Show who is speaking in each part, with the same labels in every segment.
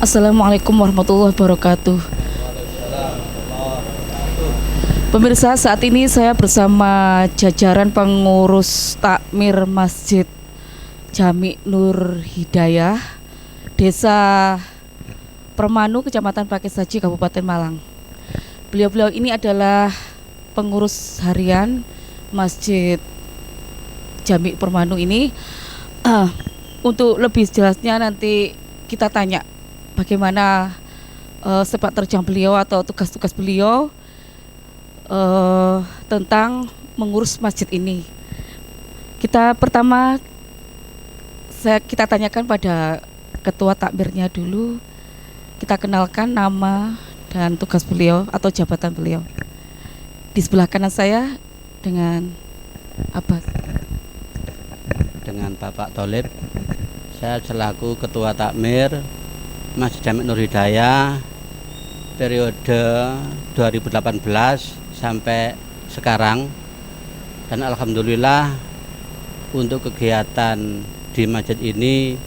Speaker 1: Assalamualaikum warahmatullahi wabarakatuh. Pemirsa, saat ini saya bersama jajaran pengurus takmir Masjid Jami Nur Hidayah, Desa Permanu, Kecamatan Pakissaji, Kabupaten Malang. Beliau-beliau ini adalah pengurus harian Masjid Jami Permanu ini. Untuk lebih jelasnya nanti kita tanya bagaimana sepak terjang beliau atau tugas-tugas beliau tentang mengurus masjid ini. Kita tanyakan pada ketua takmirnya dulu. Kita kenalkan nama dan tugas beliau atau jabatan beliau. Di sebelah kanan saya dengan Abbas.
Speaker 2: Dengan Bapak Tholib, saya selaku ketua takmir Masjid Jami Nur Hidayah periode 2018 sampai sekarang, dan alhamdulillah untuk kegiatan di masjid ini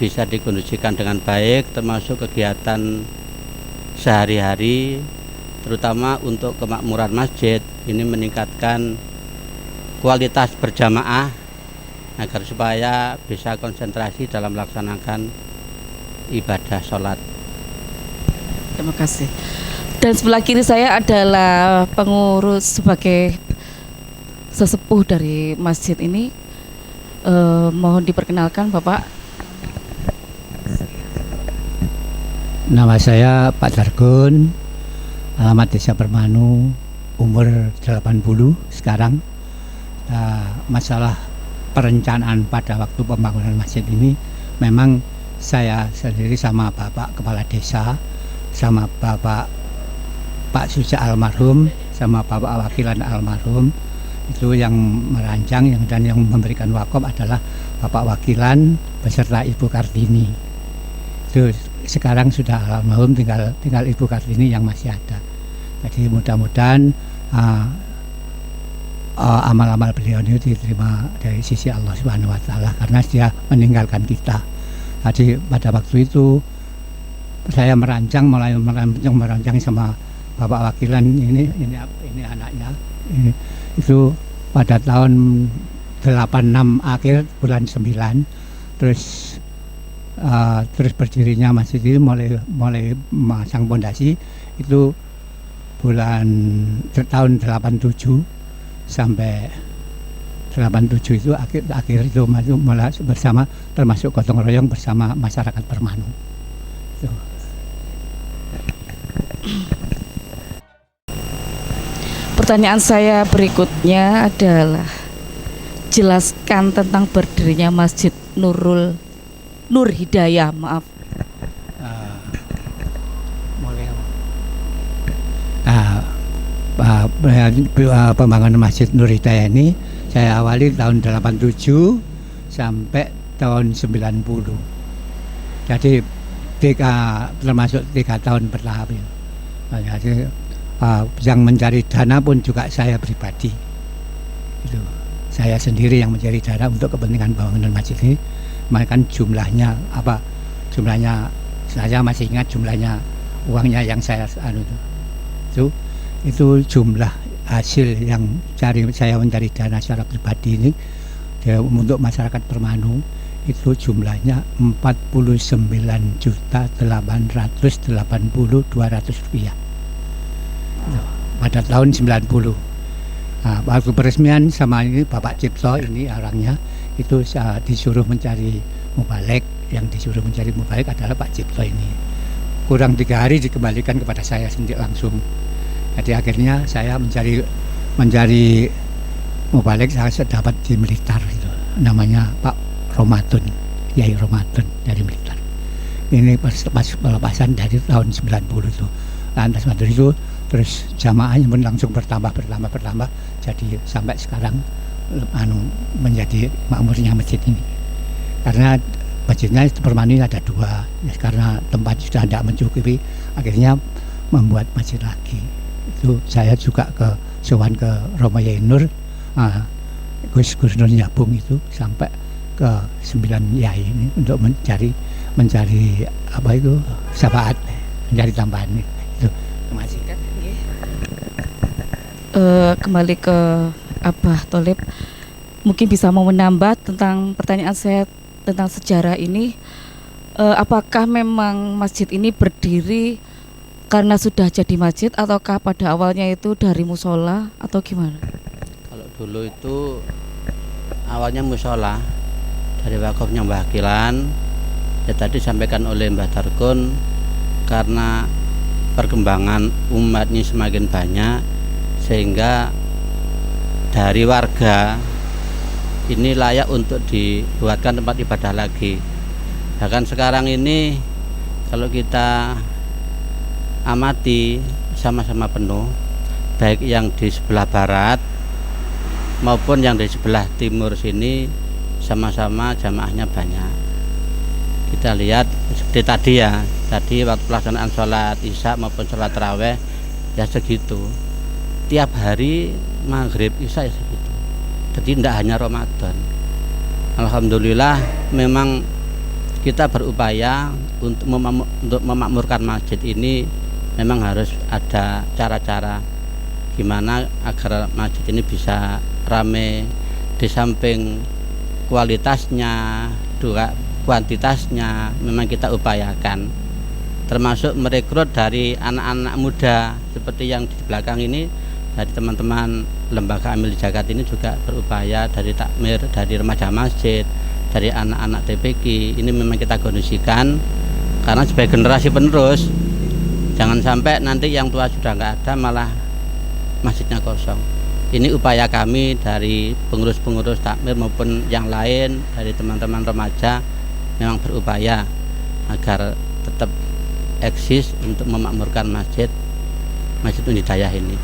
Speaker 2: bisa dikondisikan dengan baik, termasuk kegiatan sehari-hari, terutama untuk kemakmuran masjid ini meningkatkan kualitas berjamaah agar supaya bisa konsentrasi dalam melaksanakan ibadah sholat.
Speaker 1: Terima kasih. Dan sebelah kiri saya adalah pengurus sebagai sesepuh dari masjid ini. Mohon diperkenalkan Bapak.
Speaker 3: Nama saya Pak Dargun, alamat Desa Permanu, umur 80 sekarang. Masalah perencanaan pada waktu pembangunan masjid ini memang saya sendiri sama Bapak Kepala Desa, sama Bapak Pak Suja almarhum, sama Bapak Wakilan almarhum itu yang merancang dan yang memberikan wakaf adalah Bapak Wakilan beserta Ibu Kartini. Itu sekarang sudah almarhum, tinggal Ibu Kartini yang masih ada. Jadi mudah-mudahan amal-amal beliau ini diterima dari sisi Allah Subhanahu wa Ta'ala, karena dia meninggalkan kita. Jadi pada waktu itu saya mulai merancang sama Bapak Wakilan ini anaknya. Itu pada tahun 86 akhir bulan 9, terus berdirinya masjid ini mulai masang pondasi itu tahun 87 sampai 87 itu akhir itu malah bersama, termasuk gotong royong bersama masyarakat Permanu.
Speaker 1: Pertanyaan saya berikutnya adalah jelaskan tentang berdirinya Masjid Nur Hidayah, maaf.
Speaker 3: Pembangunan Masjid Nur Hidayah ini saya awali tahun 87 sampai tahun 90. Jadi termasuk 3 tahun bertahap. Jadi yang mencari dana pun juga saya pribadi. Itu saya sendiri yang mencari dana untuk kepentingan bangunan masjid ini. Bahkan jumlahnya saya masih ingat jumlahnya uangnya yang saya itu jumlah hasil yang saya mencari dana secara pribadi ini untuk masyarakat Permanu itu jumlahnya 49.880.200 rupiah pada tahun 90. Waktu peresmian sama ini Bapak Cipto ini orangnya itu disuruh mencari mubalek, yang disuruh mencari mubalek adalah Pak Cipto ini. Kurang 3 hari dikembalikan kepada saya sendiri langsung. Jadi akhirnya saya mencari mubalek, saya dapat di Blitar itu, namanya Pak Romatun, Yai Romatun dari Blitar. Ini pas pelepasan dari tahun 90 itu. Lantas dari itu terus jamaahnya pun langsung bertambah, jadi sampai sekarang menjadi makmurnya masjid ini. Karena masjidnya Permanu ada 2, karena tempat sudah tidak mencukupi, akhirnya membuat masjid lagi. Itu saya juga sowan ke Romo Yai Nur, Gus Nur Nyabung itu sampai ke 9 yai ini untuk mencari mencari apa itu syafaat, mencari tambahan itu. Terima kasih.
Speaker 1: Kembali ke Abah Tholib, mungkin bisa mau menambah tentang pertanyaan saya tentang sejarah ini. Apakah memang masjid ini berdiri karena sudah jadi masjid ataukah pada awalnya itu dari musola atau gimana?
Speaker 2: Kalau dulu itu awalnya musola dari wakafnya Mbah Kilan, ya tadi disampaikan oleh Mbah Tarkun, karena perkembangan umatnya semakin banyak sehingga dari warga ini layak untuk dibuatkan tempat ibadah lagi. Bahkan sekarang ini kalau kita amati sama-sama penuh, baik yang di sebelah barat maupun yang di sebelah timur sini sama-sama jamaahnya banyak. Kita lihat seperti tadi waktu pelaksanaan sholat isya maupun sholat taraweh ya segitu. Tiap hari maghrib isya ya segitu. Jadi tidak hanya Ramadan. Alhamdulillah memang kita berupaya untuk memakmurkan masjid ini. Memang harus ada cara-cara gimana agar masjid ini bisa rame. Di samping kualitasnya juga kuantitasnya memang kita upayakan, termasuk merekrut dari anak-anak muda seperti yang di belakang ini. Dari teman-teman lembaga Amil Zakat ini juga berupaya, dari takmir, dari remaja masjid, dari anak-anak TPQ ini memang kita kondisikan karena sebagai generasi penerus, jangan sampai nanti yang tua sudah nggak ada malah masjidnya kosong. Ini upaya kami dari pengurus-pengurus takmir maupun yang lain, dari teman-teman remaja memang berupaya agar tetap eksis untuk memakmurkan Masjid Unidayah ini.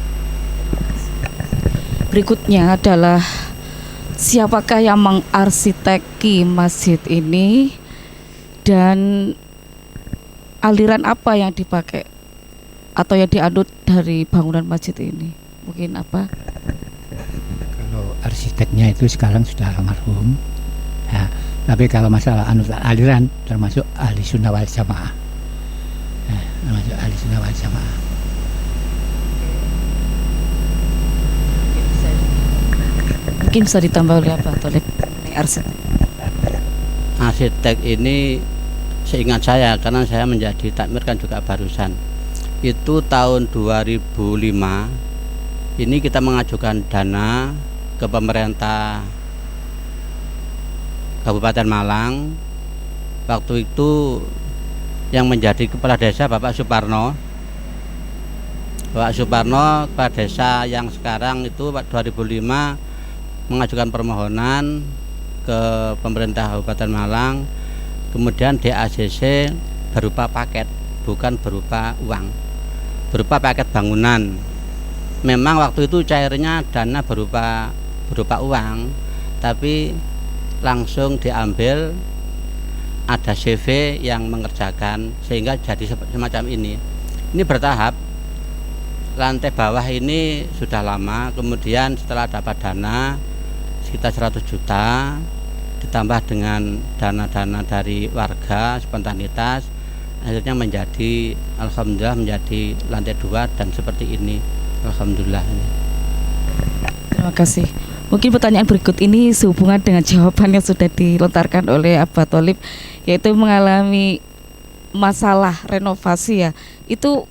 Speaker 1: Berikutnya adalah siapakah yang mengarsiteki masjid ini dan aliran apa yang dipakai atau yang dianut dari bangunan masjid ini? Mungkin apa?
Speaker 3: Kalau arsiteknya itu sekarang sudah almarhum, ya, tapi kalau masalah aliran termasuk ahli sunnah wal jamaah, ya, termasuk ahli sunnah wal jamaah.
Speaker 1: Mungkin bisa ditambah oleh Abah Tholib,
Speaker 2: Arsitek ini seingat saya, karena saya menjadi takmir kan juga barusan, itu tahun 2005 ini kita mengajukan dana ke pemerintah Kabupaten Malang. Waktu itu yang menjadi kepala desa Bapak Suparno, kepala desa yang sekarang itu 2005 mengajukan permohonan ke pemerintah Kabupaten Malang, kemudian DACC berupa paket, bukan berupa uang, berupa paket bangunan. Memang waktu itu cairnya dana berupa uang, tapi langsung diambil, ada CV yang mengerjakan sehingga jadi semacam ini. Ini bertahap. Lantai bawah ini sudah lama, kemudian setelah dapat dana sekitar 100 juta ditambah dengan dana-dana dari warga spontanitas, akhirnya menjadi, alhamdulillah menjadi lantai 2 dan seperti ini, alhamdulillah.
Speaker 1: Terima kasih. Mungkin pertanyaan berikut ini sehubungan dengan jawaban yang sudah dilontarkan oleh Abah Tholib, yaitu mengalami masalah renovasi ya. Itu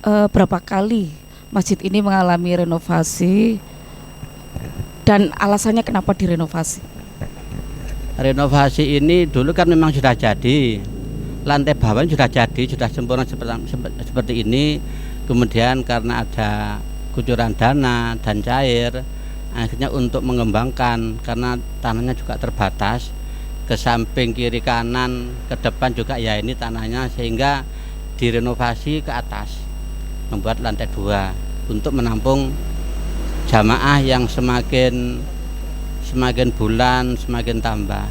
Speaker 1: berapa kali masjid ini mengalami renovasi dan alasannya kenapa direnovasi?
Speaker 2: Renovasi ini dulu kan memang sudah jadi, lantai bawah sudah jadi, sudah sempurna seperti ini. Kemudian karena ada kucuran dana dan cair, akhirnya untuk mengembangkan, karena tanahnya juga terbatas, ke samping kiri kanan ke depan juga ya ini tanahnya, sehingga direnovasi ke atas, membuat lantai 2 untuk menampung jamaah yang semakin bulan semakin tambah,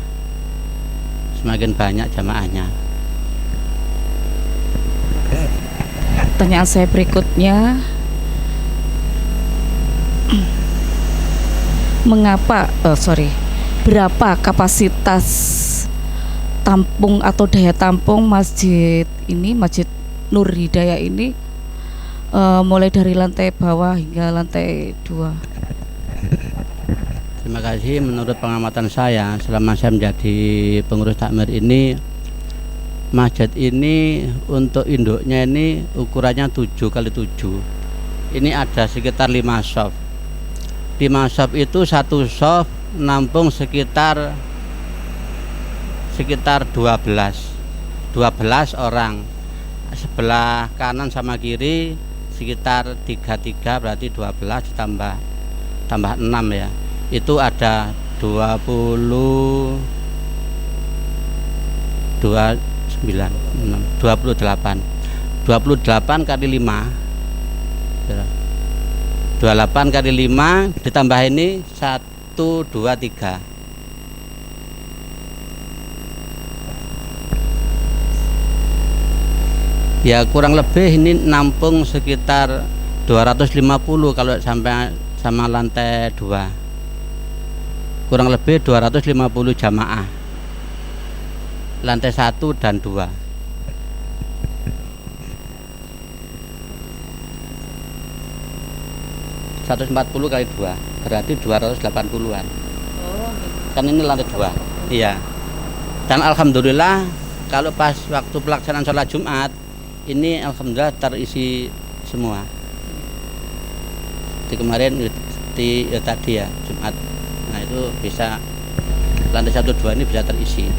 Speaker 2: semakin banyak jamaahnya.
Speaker 1: Pertanyaan saya berikutnya, berapa kapasitas tampung atau daya tampung masjid ini, Masjid Nur Hidayah ini, mulai dari lantai bawah hingga lantai 2?
Speaker 2: Terima kasih. Menurut pengamatan saya selama saya menjadi pengurus takmir ini, masjid ini untuk induknya ini ukurannya 7x7. Ini ada sekitar 5 shop. 5 shop itu satu shop nampung sekitar 12 orang. Sebelah kanan sama kiri sekitar 3 berarti 12 tambah 6 ya. Itu ada 28 kali 5, 28 kali 5 ditambah ini 1, 2, 3. Ya kurang lebih ini nampung sekitar 250 kalau sampai sama lantai 2. Kurang lebih 250 jamaah. Lantai 1 dan 2. 140 kali 2 berarti 280-an. Kan ini lantai 2. Iya. Dan alhamdulillah kalau pas waktu pelaksanaan sholat Jumat ini alhamdulillah terisi semua. Di kemarin tadi ya Jumat. Nah itu bisa lantai 1, 2 ini bisa terisi.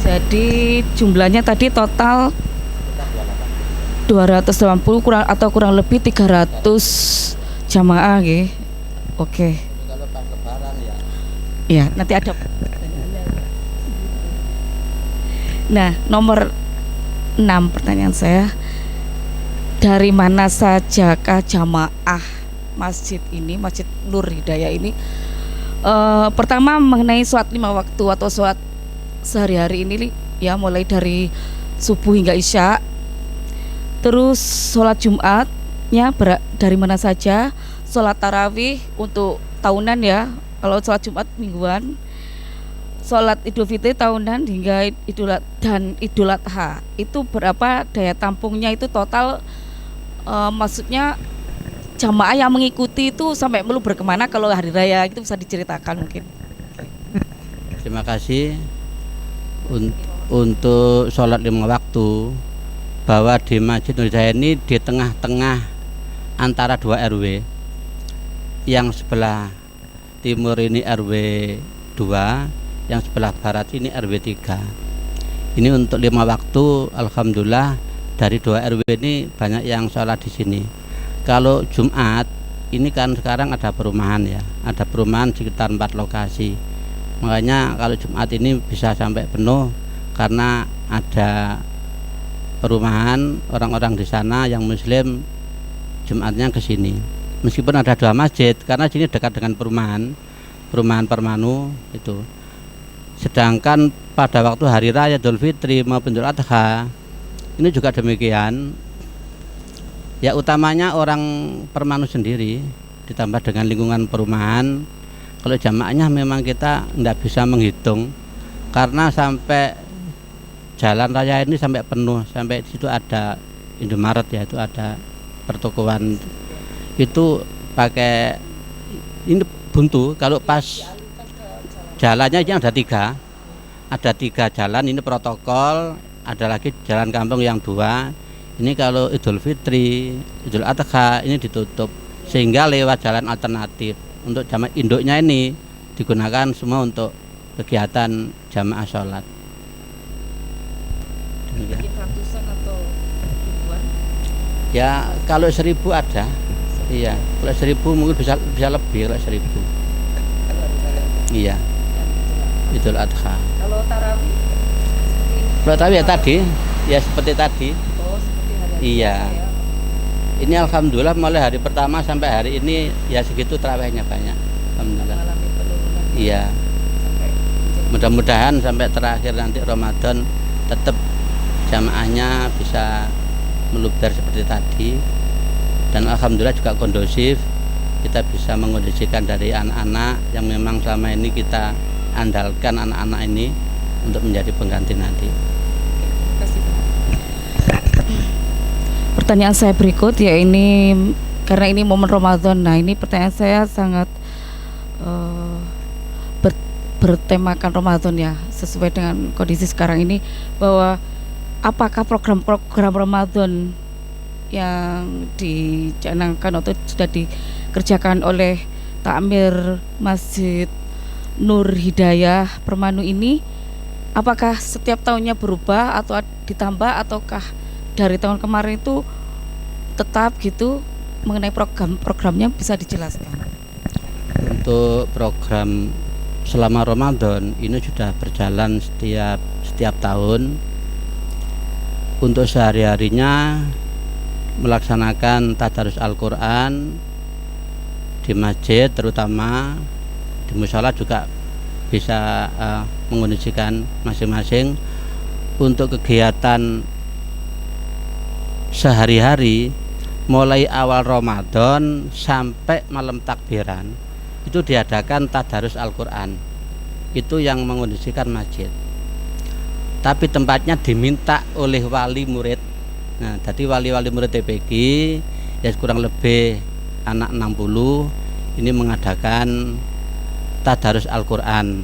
Speaker 1: Jadi jumlahnya tadi total 280 kurang lebih 300 jamaah nggih. Oke.
Speaker 2: Kalau pas lebaran ya.
Speaker 1: Ya, nanti ada. Nah, nomor 6 pertanyaan saya. Dari mana sajakah jamaah masjid ini, Masjid Nur Hidayah ini? Pertama mengenai sholat 5 waktu atau sholat sehari-hari ini ya, mulai dari subuh hingga isya. Terus sholat Jumatnya dari mana saja, sholat tarawih untuk tahunan ya, kalau sholat Jumat mingguan, sholat Idul Fitri tahunan hingga Idul Adha. Itu berapa daya tampungnya itu total, maksudnya jamaah yang mengikuti itu sampai meluber kemana kalau hari raya, itu bisa diceritakan mungkin.
Speaker 2: Terima kasih. Untuk sholat 5 waktu, bahwa di Masjid Nur Hidayah ini di tengah-tengah antara 2 RW. Yang sebelah timur ini RW 2, yang sebelah barat ini RW 3. Ini untuk 5 waktu alhamdulillah dari 2 RW ini banyak yang sholat di sini. Kalau Jumat ini kan sekarang ada perumahan ya, ada perumahan sekitar 4 lokasi. Makanya kalau Jumat ini bisa sampai penuh karena ada perumahan orang-orang di sana yang Muslim Jumatnya ke sini. Meskipun ada 2 masjid karena sini dekat dengan perumahan Permanu itu. Sedangkan pada waktu hari raya Idul Fitri maupun Idul Adha ini juga demikian. Ya utamanya orang Permanu sendiri ditambah dengan lingkungan perumahan. Kalau jamaahnya memang kita tidak bisa menghitung karena sampai jalan raya ini sampai penuh, sampai di situ ada Indomaret ya, itu ada pertokoan. Itu pakai ini buntu. Kalau pas jalannya ini ada 3. Ada 3 jalan, ini protokol, ada lagi jalan kampung yang 2. Ini kalau Idul Fitri, Idul Adha ini ditutup sehingga lewat jalan alternatif. Untuk jamaah induknya ini digunakan semua untuk kegiatan jamaah sholat.
Speaker 1: Bikin ratusan atau ribuan?
Speaker 2: Ya kalau 1000 ada. Iya, kalau 1000 mungkin bisa lebih kalau 1000. Iya. Idul Adha.
Speaker 1: Kalau tarawih?
Speaker 2: Kalau tarawih ya tadi, ya seperti tadi.
Speaker 1: Oh, seperti hari-hari
Speaker 2: Iya.
Speaker 1: biasa ya.
Speaker 2: Ini alhamdulillah mulai hari pertama sampai hari ini ya segitu tarawihnya banyak. Alhamdulillah.
Speaker 1: Mengalami penurunan.
Speaker 2: Iya.
Speaker 1: Sampai
Speaker 2: Mudah-mudahan sampai terakhir nanti Ramadan tetap jamaahnya bisa meluber seperti tadi, dan alhamdulillah juga kondusif kita bisa mengondisikan dari anak-anak yang memang selama ini kita andalkan anak-anak ini untuk menjadi pengganti nanti.
Speaker 1: Terima kasih, Pak. Pertanyaan saya berikut ya, ini karena ini momen Ramadan. Nah, ini pertanyaan saya sangat bertemakan Ramadan ya, sesuai dengan kondisi sekarang ini, bahwa apakah program-program Ramadan yang dicanangkan atau sudah dikerjakan oleh Takmir Masjid Nur Hidayah Permanu ini, apakah setiap tahunnya berubah atau ditambah, ataukah dari tahun kemarin itu tetap gitu? Mengenai programnya bisa dijelaskan?
Speaker 2: Untuk program selama Ramadan ini sudah berjalan setiap tahun. Untuk sehari-harinya melaksanakan tadarus Al-Quran di masjid, terutama di mushola juga bisa mengondisikan masing-masing. Untuk kegiatan sehari-hari mulai awal Ramadan sampai malam takbiran itu diadakan tadarus Al-Quran, itu yang mengondisikan masjid. Tapi tempatnya diminta oleh wali murid. Nah, jadi wali-wali murid TPG ya kurang lebih anak 60 ini mengadakan tadarus Al-Quran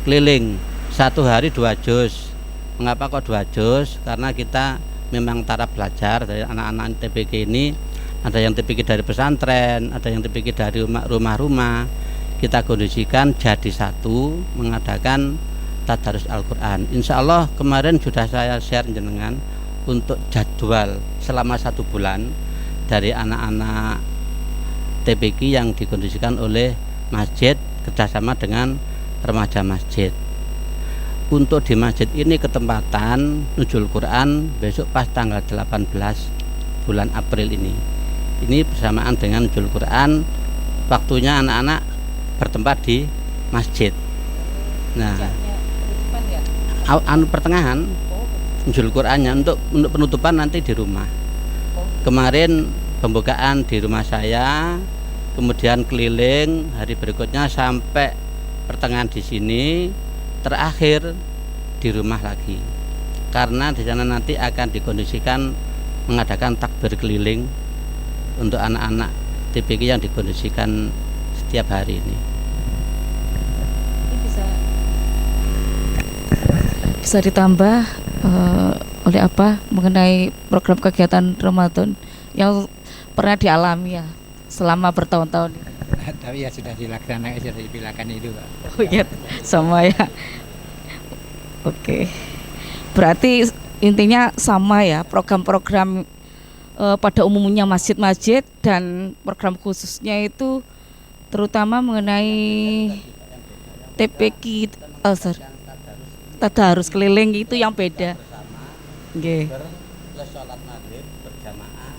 Speaker 2: keliling, satu hari 2 juz. Mengapa kok 2 juz? Karena kita memang taraf belajar dari anak-anak TPG ini, ada yang TPG dari pesantren, ada yang TPG dari rumah-rumah. Kita kondisikan jadi satu, mengadakan tadarus Al-Quran. Insya Allah kemarin sudah saya share jenengan untuk jadwal selama 1 bulan dari anak-anak TPG yang dikondisikan oleh masjid kerjasama dengan remaja masjid. Untuk di masjid ini ketempatan nuzul Quran besok pas tanggal 18 bulan April ini. Ini bersamaan dengan nuzul Quran, waktunya anak-anak bertempat di masjid. Nah, pertengahan nuzul Qurannya, untuk penutupan nanti di rumah. Kemarin pembukaan di rumah saya, kemudian keliling hari berikutnya sampai pertengahan di sini, terakhir di rumah lagi, karena di sana nanti akan dikondisikan mengadakan takbir keliling untuk anak-anak TPG yang dikondisikan setiap hari ini.
Speaker 1: Bisa ditambah oleh apa mengenai program kegiatan Ramadan yang pernah dialami ya selama bertahun-tahun ini?
Speaker 3: Tapi ya sudah dilaksanakan, sudah dibilangkan itu, Pak.
Speaker 1: Oh iya, sama ya. Oke. Berarti intinya sama ya, program-program pada umumnya masjid-masjid, dan program khususnya itu terutama mengenai TPG tadarus keliling itu yang beda. Nggih.
Speaker 2: Sholat maghrib berjamaah,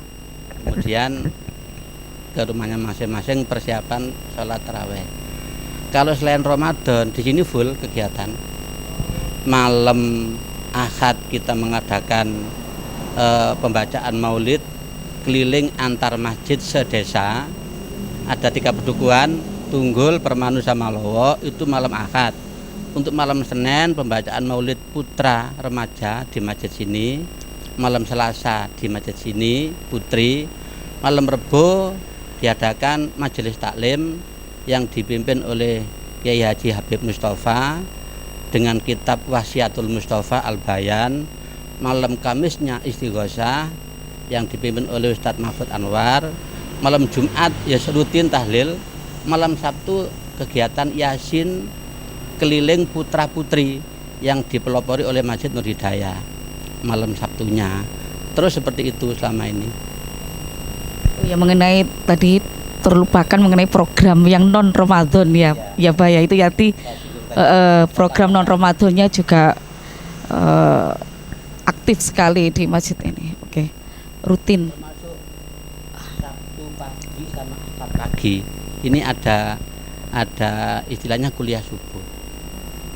Speaker 2: kemudian ke rumahnya masing-masing persiapan sholat tarawih. Kalau selain Ramadan di sini full kegiatan. Malam Ahad kita mengadakan pembacaan maulid keliling antar masjid sedesa. Ada 3 pedukuhan, Tunggul, Permanu sama Lowo, itu malam Ahad. Untuk malam Senin pembacaan maulid putra remaja di masjid sini. Malam Selasa di masjid sini putri. Malam Rebo diadakan majelis taklim yang dipimpin oleh Kiai Haji Habib Mustafa dengan kitab Wasiatul Mustafa Al-Bayan. Malam Kamisnya Istighosah yang dipimpin oleh Ustadz Mahfud Anwar. Malam Jumat ya rutin tahlil. Malam Sabtu kegiatan Yasin keliling putra putri yang dipelopori oleh Masjid Nur Hidayah malam Sabtunya. Terus seperti itu selama ini.
Speaker 1: Ya, mengenai tadi terlupakan mengenai program yang non Ramadan ya, ya Pak ya, itu Yati program non Ramadannya juga aktif sekali di masjid ini. Oke, rutin.
Speaker 2: Termasuk Sabtu pagi sama Ahad pagi. Ini ada istilahnya kuliah subuh.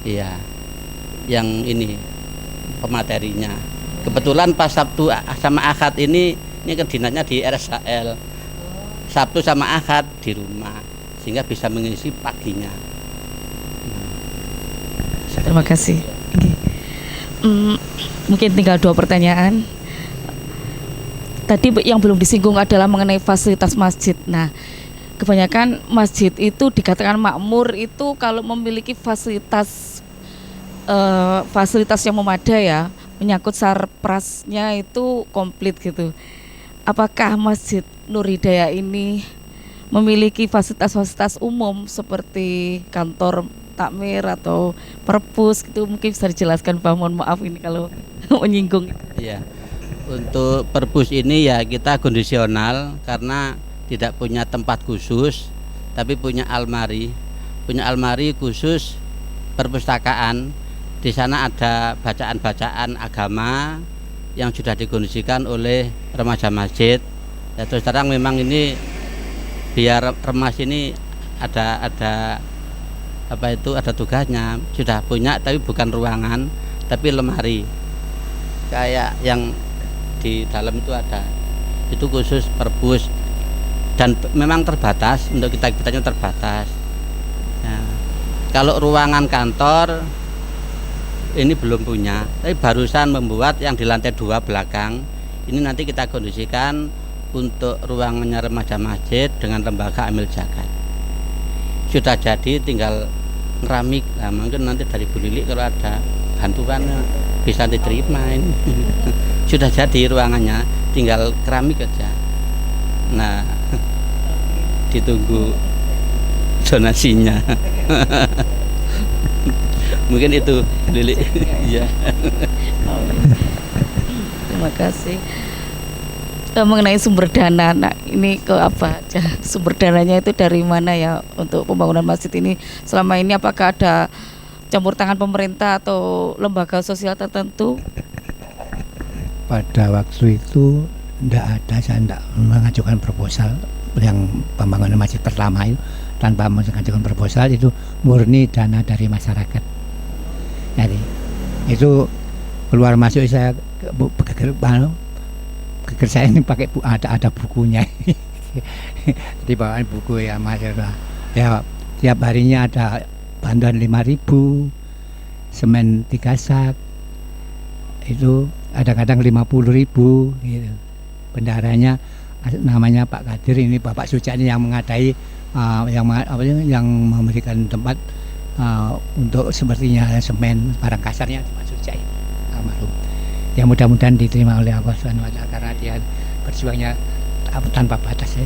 Speaker 2: Iya, yang ini pematerinya. Kebetulan pas Sabtu sama Ahad ini kan dinasnya di RSHL Sabtu sama Ahad di rumah sehingga bisa mengisi paginya.
Speaker 1: Terima kasih. Oke. Mungkin tinggal 2 pertanyaan. Tadi yang belum disinggung adalah mengenai fasilitas masjid. Nah, kebanyakan masjid itu dikatakan makmur itu kalau memiliki fasilitas yang memadai ya, menyangkut sarprasnya itu komplit gitu. Apakah Masjid Nur Hidayah ini memiliki fasilitas-fasilitas umum seperti kantor takmir atau perpus gitu, mungkin bisa dijelaskan Pak, mohon maaf ini kalau menyinggung.
Speaker 2: Iya. Untuk perpus ini ya kita kondisional karena tidak punya tempat khusus, tapi punya almari khusus perpustakaan. Di sana ada bacaan-bacaan agama yang sudah dikondisikan oleh remaja masjid. Ya, terus terang memang ini biar remas ini ada tugasnya, sudah punya tapi bukan ruangan tapi lemari kayak yang di dalam itu ada, itu khusus perpus dan memang terbatas, untuk kitanya terbatas ya. Kalau ruangan kantor ini belum punya, tapi barusan membuat yang di lantai 2 belakang ini nanti kita kondisikan untuk ruangannya remaja masjid dengan lembaga amil zakat. Sudah jadi, tinggal keramik. Nah, mungkin nanti dari Bu Lili kalau ada bantuan bisa diterima ini. Sudah jadi ruangannya, tinggal keramik aja. Nah, ditunggu zonasinya. Mungkin itu Lili. Ya.
Speaker 1: Terima kasih. Mengenai sumber dana, nah ini ke apa aja sumber dananya itu dari mana ya untuk pembangunan masjid ini selama ini, apakah ada campur tangan pemerintah atau lembaga sosial tertentu?
Speaker 3: Pada waktu itu saya tidak mengajukan proposal yang pembangunan masjid pertama itu, tanpa mengajukan proposal, itu murni dana dari masyarakat. Jadi itu keluar masuk saya saya ini pakai ada bukunya. Di bawaan buku ya Mas ya, tiap harinya ada bantuan 5.000, semen 3 sak, itu kadang-kadang 50.000 gitu. Bendaharanya namanya Pak Kadir, ini Bapak Sujani yang mengadai yang memberikan tempat untuk sepertinya semen, barang kasarnya Pak Sujani almarhum. Ya mudah-mudahan diterima oleh Allah SWT karena dia berjuangnya tanpa batas ya.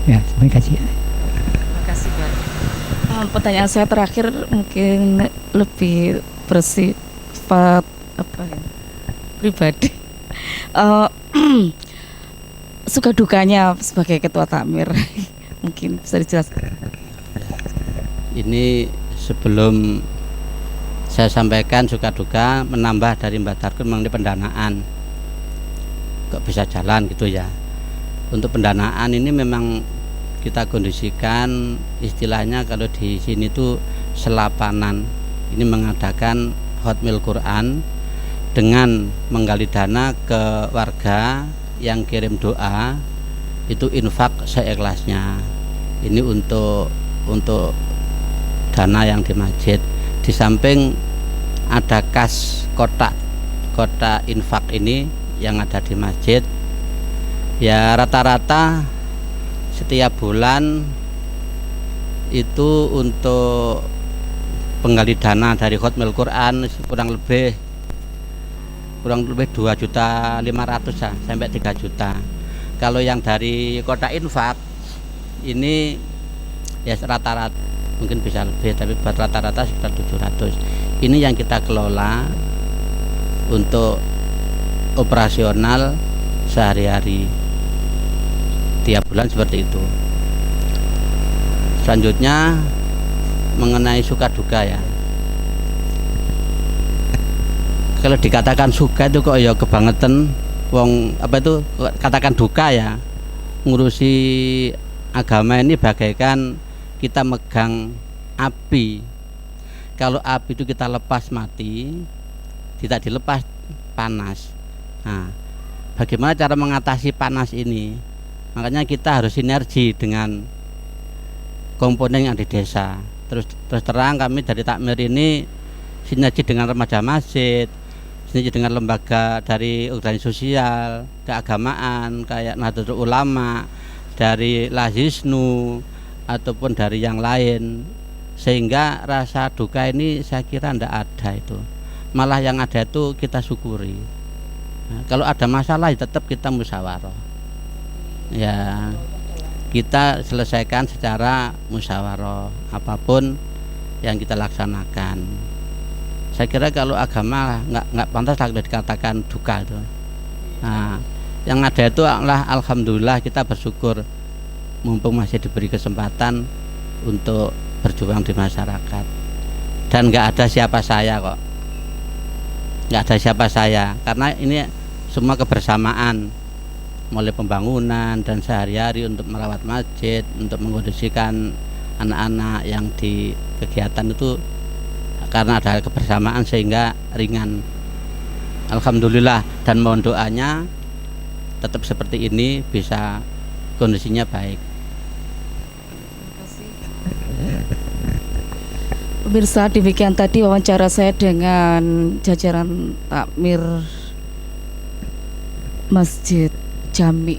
Speaker 3: Ya, terima kasih.
Speaker 1: Terima kasih Pak. Pertanyaan saya terakhir mungkin lebih bersifat pribadi. Suka dukanya sebagai ketua takmir mungkin bisa dijelaskan.
Speaker 2: Ini sebelum saya sampaikan suka duka, menambah dari Mbak Tarkun mengenai pendanaan, kok bisa jalan gitu ya. Untuk pendanaan ini memang kita kondisikan, istilahnya kalau di sini tuh selapanan. Ini mengadakan hotmail Quran dengan menggali dana ke warga yang kirim doa, itu infak seikhlasnya. Ini untuk dana yang di masjid. Di samping ada kas kotak infak ini yang ada di masjid, ya rata-rata setiap bulan itu untuk penggali dana dari hotmail Quran kurang lebih 2.500.000 sampai 3 juta. Kalau yang dari kotak infak ini ya rata-rata mungkin bisa lebih, tapi buat rata-rata sekitar 700. Ini yang kita kelola untuk operasional sehari-hari tiap bulan seperti itu. Selanjutnya mengenai suka duka ya, kalau dikatakan suka itu kok ya kebangetan, wong apa itu katakan duka ya, ngurusi agama ini bagaikan kita megang api. Kalau api itu kita lepas mati, tidak dilepas panas. Nah, bagaimana cara mengatasi panas ini? Makanya kita harus sinergi dengan komponen yang di desa. Terus terang kami dari Takmir ini sinergi dengan remaja masjid, sinergi dengan lembaga dari organisasi sosial, keagamaan kayak Nahdlatul Ulama, dari Lazisnu ataupun dari yang lain, sehingga rasa duka ini saya kira tidak ada itu. Malah yang ada itu kita syukuri. Nah, kalau ada masalah ya tetap kita musyawarah. Ya, kita selesaikan secara musyawarah apapun yang kita laksanakan. Saya kira kalau agama nggak pantas lah dikatakan duka itu. Nah, yang ada itu alhamdulillah kita bersyukur mumpung masih diberi kesempatan untuk berjuang di masyarakat. Dan nggak ada siapa saya kok, nggak ada siapa saya, karena ini semua kebersamaan, mulai pembangunan dan sehari-hari untuk merawat masjid, untuk mengkondisikan anak-anak yang di kegiatan itu, karena ada kebersamaan sehingga ringan. Alhamdulillah, dan mohon doanya tetap seperti ini, bisa kondisinya baik.
Speaker 1: Pemirsa, demikian tadi wawancara saya dengan jajaran Takmir Masjid Jami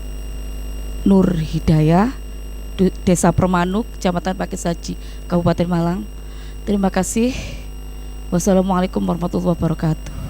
Speaker 1: Nur Hidayah, Desa Permanuk, Kecamatan Pakisaji, Kabupaten Malang. Terima kasih. Wassalamualaikum warahmatullahi wabarakatuh.